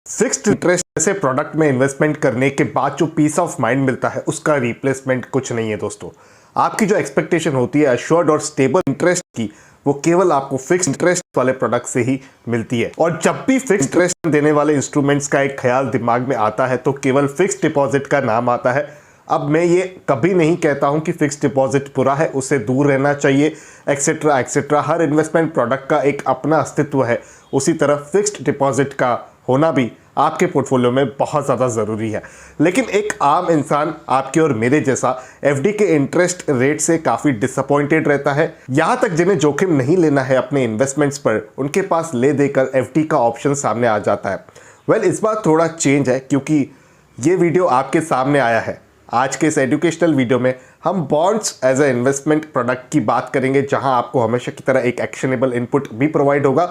Fixed interest जैसे product में investment करने के बाद जो पीस ऑफ माइंड मिलता है उसका रिप्लेसमेंट कुछ नहीं है दोस्तों। आपकी जो एक्सपेक्टेशन होती है एश्योर्ड और स्टेबल इंटरेस्ट की, वो केवल आपको फिक्स्ड इंटरेस्ट वाले प्रोडक्ट से ही मिलती है। और जब भी फिक्स्ड इंटरेस्ट देने वाले इंस्ट्रूमेंट्स का एक ख्याल दिमाग में आता है तो केवल फिक्स्ड डिपॉजिट का नाम आता है। अब मैं ये कभी नहीं कहता हूं कि फिक्स्ड डिपॉजिट बुरा है, उससे दूर रहना चाहिए, एक्सेट्रा एक्सेट्रा। हर इन्वेस्टमेंट प्रोडक्ट का एक अपना अस्तित्व है, उसी तरह फिक्स्ड डिपॉजिट का होना भी आपके पोर्टफोलियो में बहुत ज़्यादा ज़रूरी है। लेकिन एक आम इंसान आपके और मेरे जैसा एफडी के इंटरेस्ट रेट से काफ़ी डिसअपॉइंटेड रहता है। यहाँ तक जिन्हें जोखिम नहीं लेना है अपने इन्वेस्टमेंट्स पर, उनके पास ले देकर एफडी का ऑप्शन सामने आ जाता है। वेल, इस बार थोड़ा चेंज है क्योंकि ये वीडियो आपके सामने आया है। आज के इस एजुकेशनल वीडियो में हम bonds as a investment product की बात करेंगे, जहां आपको हमेशा की तरह एक एक्शनेबल इनपुट भी प्रोवाइड होगा।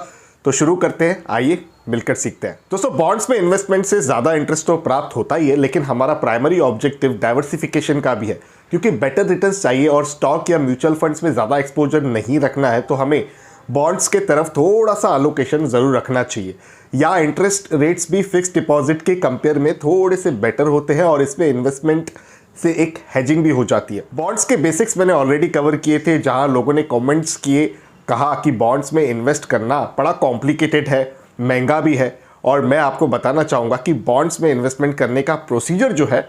तो शुरू करते हैं, आइए मिलकर सीखते हैं। दोस्तों, बॉन्ड्स में इन्वेस्टमेंट से ज़्यादा इंटरेस्ट तो प्राप्त होता ही है, लेकिन हमारा प्राइमरी ऑब्जेक्टिव डाइवर्सिफिकेशन का भी है। क्योंकि बेटर रिटर्न्स चाहिए और स्टॉक या म्यूचुअल फंड्स में ज़्यादा एक्सपोजर नहीं रखना है, तो हमें बॉन्ड्स के तरफ थोड़ा सा अलोकेशन ज़रूर रखना चाहिए। या इंटरेस्ट रेट्स भी फिक्स्ड डिपॉजिट के कंपेयर में थोड़े से बेटर होते हैं और इसमें इन्वेस्टमेंट से एक हेजिंग भी हो जाती है। बॉन्ड्स के बेसिक्स मैंने ऑलरेडी कवर किए थे, जहां लोगों ने कमेंट्स किए, कहा कि बॉन्ड्स में इन्वेस्ट करना बड़ा कॉम्प्लिकेटेड है, महंगा भी है। और मैं आपको बताना चाहूँगा कि बॉन्ड्स में इन्वेस्टमेंट करने का प्रोसीजर जो है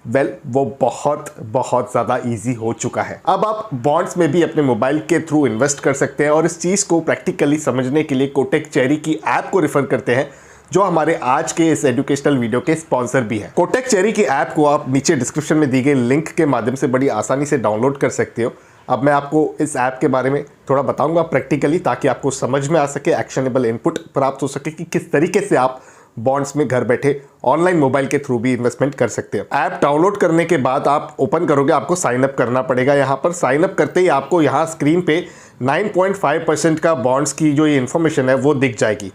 वो बहुत ज़्यादा इजी हो चुका है। अब आप बॉन्ड्स में भी अपने मोबाइल के थ्रू इन्वेस्ट कर सकते हैं। और इस चीज़ को प्रैक्टिकली समझने के लिए कोटेक चेरी की ऐप को रेफर करते हैं, जो हमारे आज के इस एजुकेशनल वीडियो के स्पॉन्सर भी है। कोटेक चेरी की ऐप को आप नीचे डिस्क्रिप्शन में दी गई लिंक के माध्यम से बड़ी आसानी से डाउनलोड कर सकते हो। अब मैं आपको इस ऐप के बारे में थोड़ा बताऊंगा प्रैक्टिकली, ताकि आपको समझ में आ सके, एक्शनेबल इनपुट प्राप्त हो सके कि किस तरीके से आप बॉन्ड्स में घर बैठे ऑनलाइन मोबाइल के थ्रू भी इन्वेस्टमेंट कर सकते हैं। ऐप डाउनलोड करने के बाद आप ओपन करोगे, आपको साइन अप करना पड़ेगा। यहाँ पर साइन अप करते ही आपको यहाँ स्क्रीन पे 9.5% का बॉन्ड्स की जो ये इन्फॉर्मेशन है वो दिख जाएगी।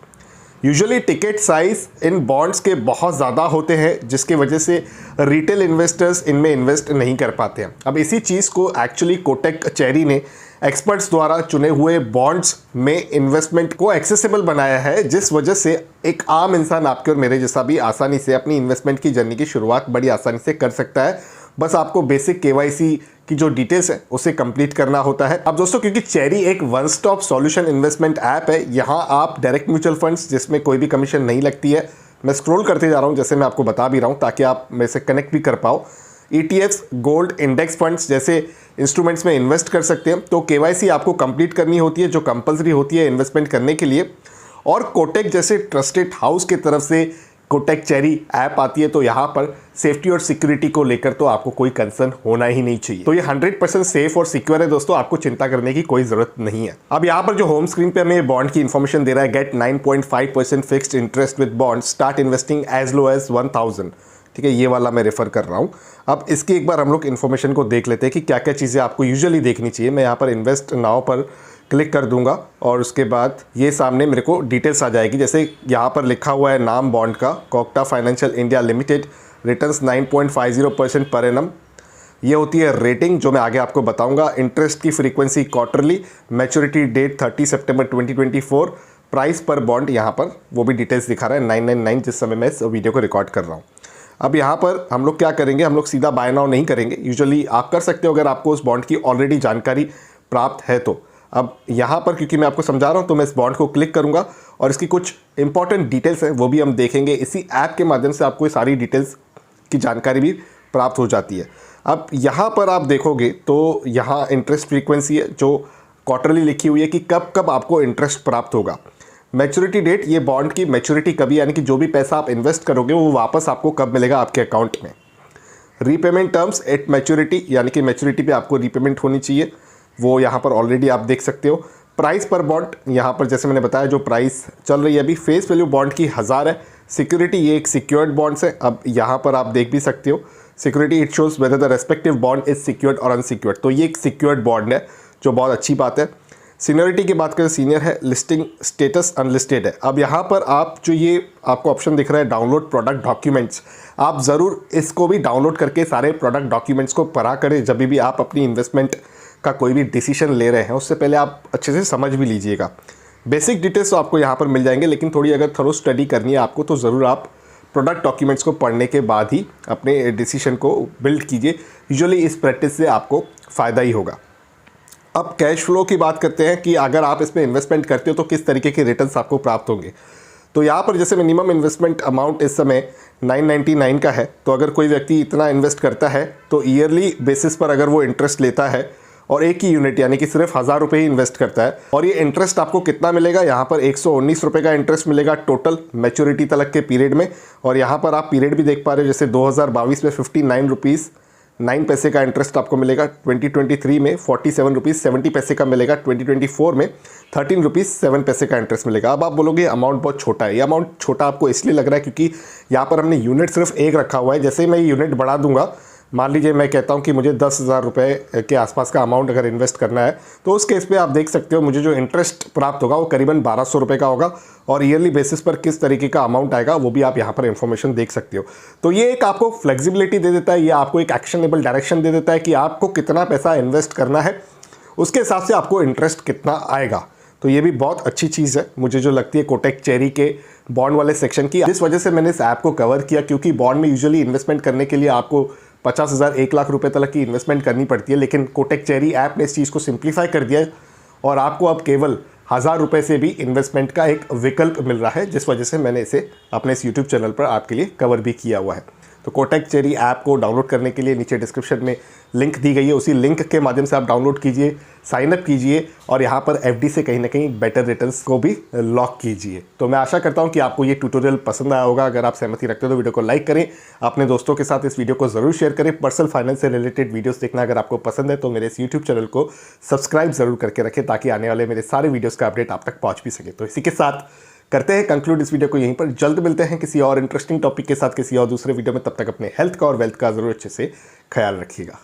Usually ticket size in bonds के बहुत ज़्यादा होते हैं, जिसकी वजह से रिटेल इन्वेस्टर्स इनमें इन्वेस्ट नहीं कर पाते हैं। अब इसी चीज़ को एक्चुअली कोटेक चेरी ने एक्सपर्ट्स द्वारा चुने हुए बॉन्ड्स में इन्वेस्टमेंट को एक्सेसिबल बनाया है, जिस वजह से एक आम इंसान आपके और मेरे जैसा भी आसानी से अपनी इन्वेस्टमेंट की जर्नी की शुरुआत बड़ी आसानी से कर सकता है। बस आपको बेसिक केवाईसी की जो डिटेल्स है उसे कंप्लीट करना होता है। अब दोस्तों, क्योंकि चेरी एक one stop solution investment app है, यहाँ आप डायरेक्ट म्यूचुअल फंड्स जिसमें कोई भी कमीशन नहीं लगती है, मैं स्क्रॉल करते जा रहा हूँ जैसे मैं आपको बता भी रहा हूँ, ताकि आप मेरे से कनेक्ट भी कर पाओ। ETFs, गोल्ड, इंडेक्स फंड्स जैसे इंस्ट्रूमेंट्स में इन्वेस्ट कर सकते हैं। तो केवाईसी आपको कंप्लीट करनी होती है, जो कंपलसरी होती है इन्वेस्टमेंट करने के लिए। और कोटेक जैसे ट्रस्टेड हाउस की तरफ से कोटेक चेरी ऐप आती है, तो यहाँ पर सेफ्टी और सिक्योरिटी को लेकर तो आपको कोई कंसर्न होना ही नहीं चाहिए। तो ये 100% सेफ और सिक्योर है दोस्तों, आपको चिंता करने की कोई जरूरत नहीं है। अब यहाँ पर जो होम स्क्रीन पे हमें बॉन्ड की इन्फॉर्मेशन दे रहा है, get 9.5% fixed interest with bond, start investing as low as 1000। ठीक है, ये वाला मैं रेफर कर रहा हूँ। अब इसकी एक बार हम लोग इन्फॉर्मेशन को देख लेते हैं कि क्या क्या चीज़ें आपको यूजुअली देखनी चाहिए। मैं यहाँ पर इन्वेस्ट नाउ पर क्लिक कर दूंगा और उसके बाद ये सामने मेरे को डिटेल्स आ जाएगी। जैसे यहाँ पर लिखा हुआ है नाम बॉन्ड का, Kotak financial India limited, returns 9.50% per annum. ये होती है रेटिंग, जो मैं आगे आपको बताऊंगा। इंटरेस्ट की फ्रीक्वेंसी क्वार्टरली, मैच्योरिटी डेट 30 सितंबर 2024, प्राइस पर बॉन्ड यहाँ पर वो भी डिटेल्स दिखा रहा है 999 जिस समय मैं इस वीडियो को रिकॉर्ड कर रहा हूँ। अब यहाँ पर हम लोग क्या करेंगे, हम लोग सीधा बाय नाउ नहीं करेंगे। यूजुअली आप कर सकते हो अगर आपको उस बॉन्ड की ऑलरेडी जानकारी प्राप्त है तो। अब यहाँ पर क्योंकि मैं आपको समझा रहा हूँ, तो मैं इस बॉन्ड को क्लिक करूँगा और इसकी कुछ इंपॉर्टेंट डिटेल्स हैं वो भी हम देखेंगे। इसी ऐप के माध्यम से आपको ये सारी डिटेल्स की जानकारी भी प्राप्त हो जाती है। अब यहाँ पर आप देखोगे तो यहाँ इंटरेस्ट फ्रीक्वेंसी है जो क्वार्टरली लिखी हुई है कि कब कब आपको इंटरेस्ट प्राप्त होगा। मैच्योरिटी डेट, ये बॉन्ड की मैच्योरिटी कभी, यानी कि जो भी पैसा आप इन्वेस्ट करोगे वो वापस आपको कब मिलेगा आपके अकाउंट में। रीपेमेंट टर्म्स एट मैच्योरिटी, यानी कि मैच्योरिटी पे आपको रीपेमेंट होनी चाहिए, वो यहाँ पर ऑलरेडी आप देख सकते हो। प्राइस पर बॉन्ड, यहाँ पर जैसे मैंने बताया जो प्राइस चल रही है अभी, फेस वैल्यू बॉन्ड की 1000 है। सिक्योरिटी, ये एक सिक्योर्ड बॉन्ड्स है। अब यहाँ पर आप देख भी सकते हो security, it shows whether the respective bond is secured और अनसिक्योर्ड। तो ये एक सिक्योर्ड बॉन्ड है, जो बहुत अच्छी बात है। सीनियरिटी की बात करें, सीनियर है। लिस्टिंग स्टेटस अनलिस्टेड है। अब यहाँ पर आप जो ये आपको ऑप्शन दिख रहा है डाउनलोड प्रोडक्ट डॉक्यूमेंट्स, आप ज़रूर इसको भी डाउनलोड करके सारे प्रोडक्ट डॉक्यूमेंट्स को पढ़ा करें। जब भी आप अपनी इन्वेस्टमेंट का कोई भी डिसीजन ले रहे हैं उससे पहले आप अच्छे से समझ भी लीजिएगा। बेसिक डिटेल्स तो आपको यहाँ पर मिल जाएंगे, लेकिन थोड़ी अगर थोरो स्टडी करनी है आपको तो ज़रूर आप प्रोडक्ट डॉक्यूमेंट्स को पढ़ने के बाद ही अपने डिसीजन को बिल्ड कीजिए। यूजुअली इस प्रैक्टिस से आपको फ़ायदा ही होगा। अब कैश फ्लो की बात करते हैं कि अगर आप इसमें इन्वेस्टमेंट करते हो तो किस तरीके के रिटर्न्स आपको प्राप्त होंगे। तो यहाँ पर जैसे मिनिमम इन्वेस्टमेंट अमाउंट इस समय 999 का है, तो अगर कोई व्यक्ति इतना इन्वेस्ट करता है तो ईयरली बेसिस पर अगर वो इंटरेस्ट लेता है और एक ही यूनिट यानी कि सिर्फ 1000 रुपये ही इन्वेस्ट करता है, और ये इंटरेस्ट आपको कितना मिलेगा, यहाँ पर 119 रुपये का इंटरेस्ट मिलेगा टोटल मैच्योरिटी तलक के पीरियड में। और यहाँ पर आप पीरियड भी देख पा रहे हो, जैसे 2022 में 59 रुपीज़ 9 पैसे का इंटरेस्ट आपको मिलेगा, 2023 में 47 रुपीज़ 70 पैसे का मिलेगा, 2024 में 13 रुपीज़ 7 पैसे का इंटरेस्ट मिलेगा। अब आप बोलोगे अमाउंट बहुत छोटा है। ये अमाउंट छोटा आपको इसलिए लग रहा है क्योंकि यहाँ पर हमने यूनिट सिर्फ एक रखा हुआ है। जैसे ही मैं यूनिट बढ़ा दूंगा, मान लीजिए मैं कहता हूँ कि मुझे 10,000 रुपये के आसपास का अमाउंट अगर इन्वेस्ट करना है, तो उस केस पे आप देख सकते हो मुझे जो इंटरेस्ट प्राप्त होगा वो करीबन 1200 रुपये का होगा, और ईयरली बेसिस पर किस तरीके का अमाउंट आएगा वो भी आप यहाँ पर इन्फॉर्मेशन देख सकते हो। तो ये एक आपको फ्लेक्सिबिलिटी दे देता है, ये आपको एक एक्शनेबल डायरेक्शन दे देता है कि आपको कितना पैसा इन्वेस्ट करना है, उसके हिसाब से आपको इंटरेस्ट कितना आएगा। तो ये भी बहुत अच्छी चीज़ है मुझे जो लगती है कोटक चेरी के बॉन्ड वाले सेक्शन की। इस वजह से मैंने इस ऐप को कवर किया, क्योंकि बॉन्ड में यूजुअली इन्वेस्टमेंट करने के लिए आपको 50,000 1 लाख रुपए तक की इन्वेस्टमेंट करनी पड़ती है, लेकिन कोटक चेरी ऐप ने इस चीज़ को सिंप्लीफाई कर दिया है और आपको अब केवल 1000 रुपये से भी इन्वेस्टमेंट का एक विकल्प मिल रहा है, जिस वजह से मैंने इसे अपने इस यूट्यूब चैनल पर आपके लिए कवर भी किया हुआ है। तो कोटक चेरी ऐप को डाउनलोड करने के लिए नीचे डिस्क्रिप्शन में लिंक दी गई है, उसी लिंक के माध्यम से आप डाउनलोड कीजिए, साइन अप कीजिए और यहाँ पर एफडी से कहीं ना कहीं बेटर रिटर्न्स को भी लॉक कीजिए। तो मैं आशा करता हूँ कि आपको ये ट्यूटोरियल पसंद आया होगा। अगर आप सहमति रखते हो तो वीडियो को लाइक करें, अपने दोस्तों के साथ इस वीडियो को ज़रूर शेयर करें। पर्सनल फाइनेंस से रिलेटेड वीडियोस देखना अगर आपको पसंद है तो मेरे इस यूट्यूब चैनल को सब्सक्राइब ज़रूर करके रखें, ताकि आने वाले मेरे सारे वीडियोज़ का अपडेट आप तक पहुँच भी सके। तो इसी के साथ करते हैं कंक्लूड इस वीडियो को यहीं पर। जल्द मिलते हैं किसी और इंटरेस्टिंग टॉपिक के साथ किसी और दूसरे वीडियो में। तब तक अपने हेल्थ का और वेल्थ का जरूर अच्छे से ख्याल रखिएगा।